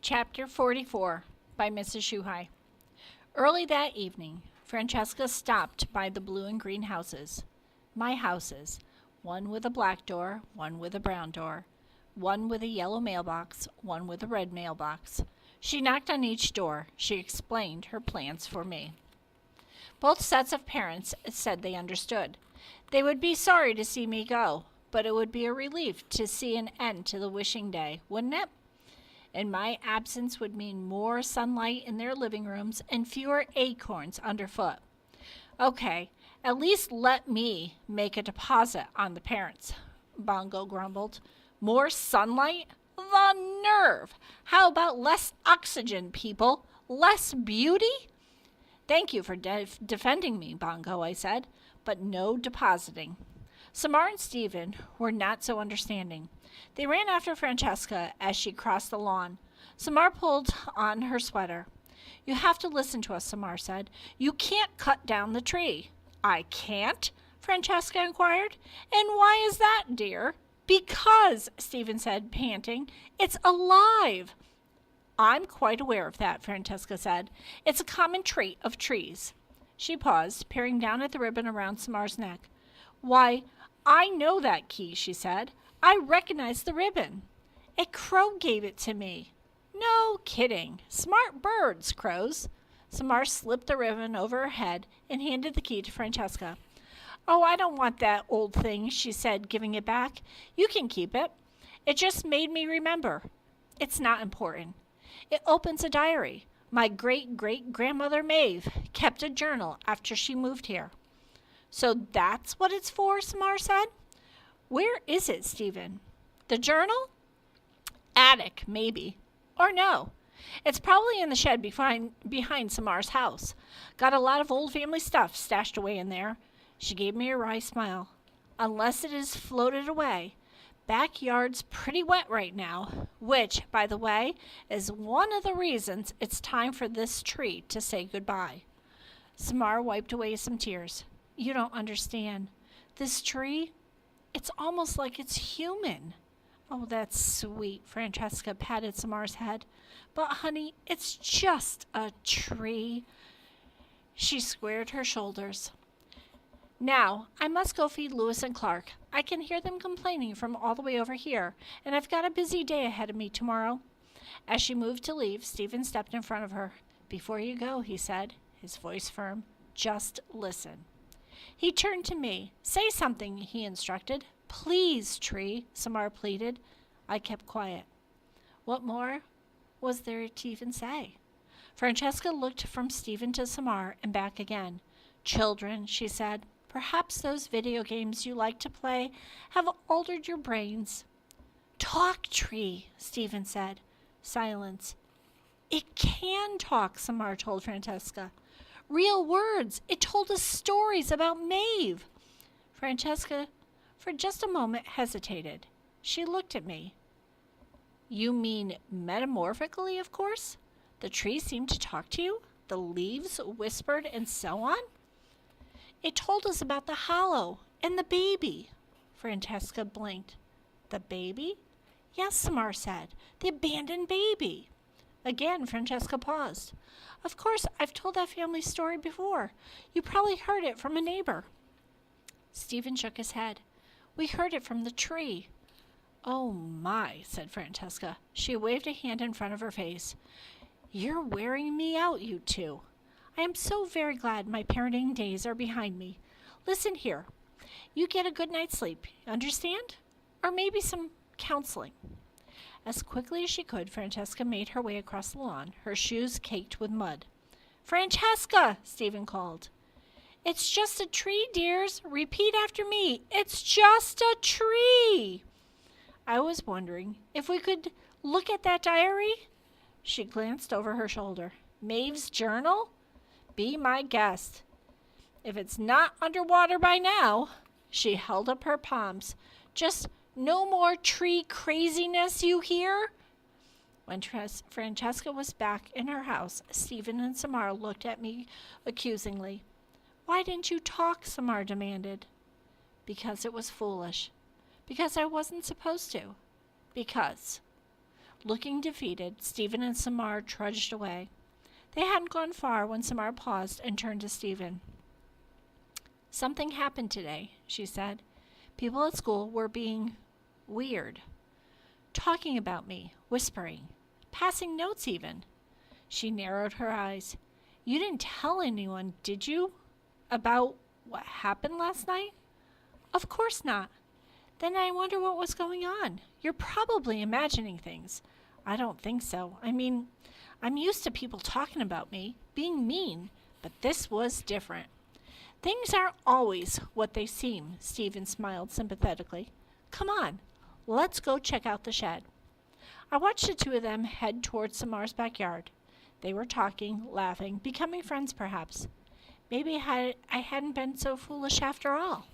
Chapter 44 by Mrs. Shuhi. Early that evening, Francesca stopped by the blue and green houses. My houses, one with a black door, one with a brown door, one with a yellow mailbox, one with a red mailbox. She knocked on each door. She explained her plans for me. Both sets of parents said they understood. They would be sorry to see me go, but it would be a relief to see an end to the wishing day, wouldn't it? And my absence would mean more sunlight in their living rooms and fewer acorns underfoot. Okay, at least let me make a deposit on the parents, Bongo grumbled. More sunlight? The nerve! How about less oxygen, people? Less beauty? Thank you for defending me, Bongo, I said, but no depositing. Samar and Stephen were not so understanding. They ran after Francesca as she crossed the lawn. Samar pulled on her sweater. You have to listen to us, Samar said. You can't cut down the tree. I can't? Francesca inquired. And why is that, dear? Because, Stephen said, panting, it's alive. I'm quite aware of that, Francesca said. It's a common trait of trees. She paused, peering down at the ribbon around Samar's neck. Why, I know that key, she said. I recognize the ribbon. A crow gave it to me. No kidding. Smart birds, crows. Samar slipped the ribbon over her head and handed the key to Francesca. Oh, I don't want that old thing, she said, giving it back. You can keep it. It just made me remember. It's not important. It opens a diary. My great-great-grandmother Maeve kept a journal after she moved here. So that's what it's for, Samar said. Where is it, Stephen? The journal? Attic, maybe. Or no. It's probably in the shed behind Samar's house. Got a lot of old family stuff stashed away in there. She gave me a wry smile. Unless it is floated away. Backyard's pretty wet right now, which, by the way, is one of the reasons it's time for this tree to say goodbye. Samar wiped away some tears. You don't understand. This tree, it's almost like it's human. Oh, that's sweet, Francesca patted Samar's head. But, honey, it's just a tree. She squared her shoulders. Now, I must go feed Lewis and Clark. I can hear them complaining from all the way over here, and I've got a busy day ahead of me tomorrow. As she moved to leave, Stephen stepped in front of her. Before you go, he said, his voice firm, just listen. He turned to me. Say something, he instructed. Please, Tree, Samar pleaded. I kept quiet. What more was there to even say? Francesca looked from Stephen to Samar and back again. Children, she said, perhaps those video games you like to play have altered your brains. Talk, Tree, Stephen said. Silence. It can talk, Samar told Francesca. Real words. It told us stories about Maeve. Francesca, for just a moment, hesitated. She looked at me. You mean metamorphically, of course? The tree seemed to talk to you? The leaves whispered and so on? It told us about the hollow and the baby. Francesca blinked. The baby? Yes, Samar said. The abandoned baby. Again, Francesca paused. Of course, I've told that family story before. You probably heard it from a neighbor. Stephen shook his head. We heard it from the tree. Oh, my, said Francesca. She waved a hand in front of her face. You're wearing me out, you two. I am so very glad my parenting days are behind me. Listen here. You get a good night's sleep, understand? Or maybe some counseling. As quickly as she could, Francesca made her way across the lawn, her shoes caked with mud. Francesca, Stephen called. It's just a tree, dears. Repeat after me. It's just a tree. I was wondering if we could look at that diary. She glanced over her shoulder. Maeve's journal? Be my guest. If it's not underwater by now. She held up her palms. Just no more tree craziness, you hear? When Francesca was back in her house, Stephen and Samar looked at me accusingly. Why didn't you talk? Samar demanded. Because it was foolish. Because I wasn't supposed to. Because. Looking defeated, Stephen and Samar trudged away. They hadn't gone far when Samar paused and turned to Stephen. "Something happened today," she said. "People at school were being weird. Talking about me, whispering, passing notes even." She narrowed her eyes. "You didn't tell anyone, did you? About what happened last night?" "Of course not." "Then I wonder what was going on. You're probably imagining things." "I don't think so. I mean, I'm used to people talking about me, being mean, but this was different." "Things aren't always what they seem," Stephen smiled sympathetically. "Come on, let's go check out the shed." I watched the two of them head towards Samar's backyard. They were talking, laughing, becoming friends perhaps. Maybe I hadn't been so foolish after all.